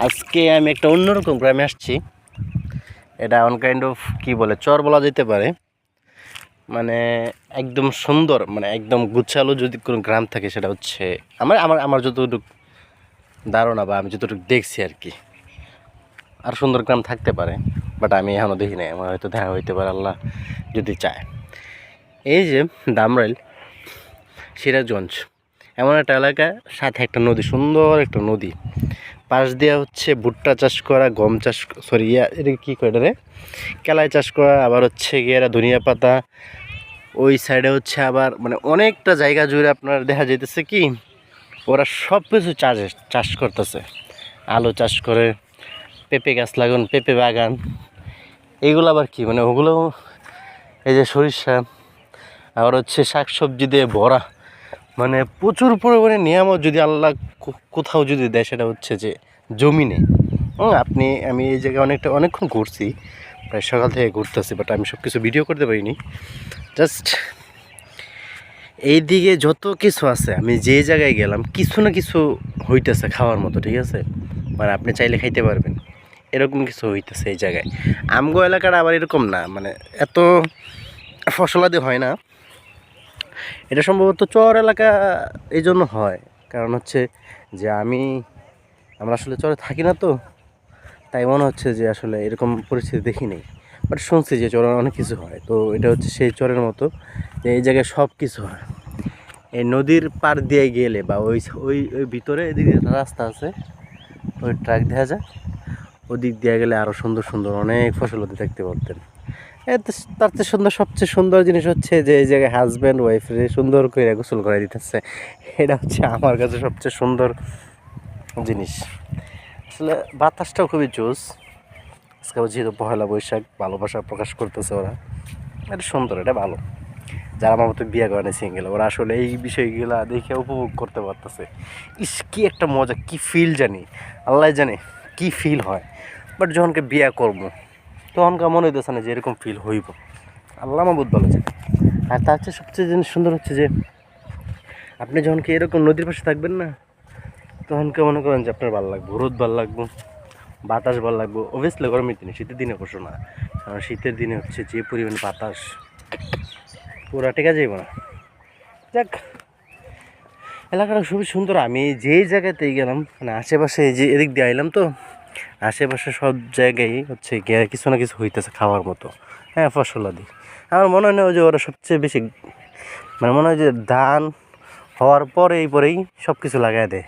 আজকে আমি একটা অন্যরকম গ্রামে আসছি। এটা অন কাইন্ড অফ কি বলে চর বলা যেতে পারে। মানে একদম সুন্দর, মানে একদম গুছালো যদি কোনো গ্রাম থাকে সেটা হচ্ছে আমার আমার আমার যতটুকু ধারণা বা আমি যতটুকু দেখছি আর কি। আর সুন্দর গ্রাম থাকতে পারে, বাট আমি এখনও দেখি নাই। আমার হয়তো দেখা হইতে পারে আল্লাহ যদি চায়। এই যে দামরাইল সিরাজগঞ্জ এমন একটা এলাকা, সাথে একটা নদী, সুন্দর একটা নদী, পাশ দিয়ে হচ্ছে ভুট্টা চাষ করা, গম চাষ, সরি এটা কী করে রে, কেলাই চাষ করা, আবার হচ্ছে গিয়ে ধনিয়া পাতা। ওই সাইডে হচ্ছে আবার মানে অনেকটা জায়গা জুড়ে আপনার দেখা যাইতেছে কি ওরা সব কিছু চাষ করতেছে। আলু চাষ করে, পেঁপে গাছ লাগান, পেঁপে বাগান, এইগুলো আবার কি মানে ওগুলো, এই যে সরিষা, আবার হচ্ছে শাক সবজি দিয়ে ভরা, মানে প্রচুর পরিমাণে নিয়ামত যদি আল্লাহ কোথাও যদি দেয় সেটা হচ্ছে যে জমিনে। আমি এই জায়গায় অনেকক্ষণ ঘুরছি, প্রায় সকাল থেকে ঘুরতেছি, বাট আমি সব কিছু ভিডিও করতে পারিনি। জাস্ট এই দিকে যত কিছু আছে, আমি যে জায়গায় গেলাম কিছু না কিছু হইতেছে খাওয়ার মতো, ঠিক আছে? মানে আপনি চাইলে খাইতে পারবেন, এরকম কিছু হইতেছে এই জায়গায়। আমগো এলাকাটা আবার এরকম না, মানে এত ফসলাদি হয় না। এটা সম্ভবত চর এলাকা এই জন্য হয়, কারণ হচ্ছে যে আমরা আসলে চরে থাকি না, তো তাই মনে হচ্ছে যে আসলে এরকম পরিস্থিতি দেখি নেই। বাট শুনছি যে চরে অনেক কিছু হয়, তো এটা হচ্ছে সেই চরের মতো যে এই জায়গায় সব কিছু হয়। এই নদীর পার দিয়ে গেলে বা ওই ওই ওই ভিতরে এদিকে রাস্তা আছে, ওই ট্রাক দেখা যায়, ওদিক দিয়ে গেলে আরও সুন্দর সুন্দর অনেক ফসলতি দেখতে পারতেন। তার চেয়ে সুন্দর, সবচেয়ে সুন্দর জিনিস হচ্ছে যে এই জায়গায় হাজব্যান্ড ওয়াইফরে সুন্দর করে গোসল করে দিতেছে। এটা হচ্ছে আমার কাছে সবচেয়ে সুন্দর জিনিস। আসলে বাতাসটাও খুবই জোস। আজকে যেহেতু পহেলা বৈশাখ, ভালোবাসা প্রকাশ করতেছে ওরা, এটা সুন্দর, এটা ভালো। যারা আমার মতো বিয়ে করে না, সিঙ্গেল, ওরা আসলে এই বিষয়গুলো দেখে উপভোগ করতে পারতেছে। ইস কি একটা মজা, কি ফিল জানি, আল্লাহ জানে কি ফিল হয়। বাট যখনকে বিয়ে করবো তখনকার মনে হইতেছে না যে এরকম ফিল হইব, আল্লাহ মাহবুদ ভালো জানে। আর তার চেয়ে সবচেয়ে জিনিস সুন্দর হচ্ছে যে আপনি যখনকে এরকম নদীর পাশে থাকবেন না, তখনকে মনে করেন যে আপনার ভালো লাগবে, রোদ ভালো লাগবো, বাতাস ভালো লাগবো। অবভিয়াসলি গরমের দিনে, শীতের দিনে করছো না, কারণ শীতের দিনে হচ্ছে যে পরিমাণ বাতাস, পুরা টেকা যাইব না। যাক, এলাকাটা খুবই সুন্দর। আমি যেই জায়গাতেই গেলাম, মানে আশেপাশে যে এদিক দিয়ে আইলাম, তো আশেপাশে সব জায়গায় হচ্ছে গিয়ে কিছু না কিছু হইতেছে খাওয়ার মতো। হ্যাঁ, ফসলাদি আমার মনে হয় না যে ওরা সবচেয়ে বেশি, মানে মনে হয় যে ধান হওয়ার পরেই সব কিছু লাগাই দেয়।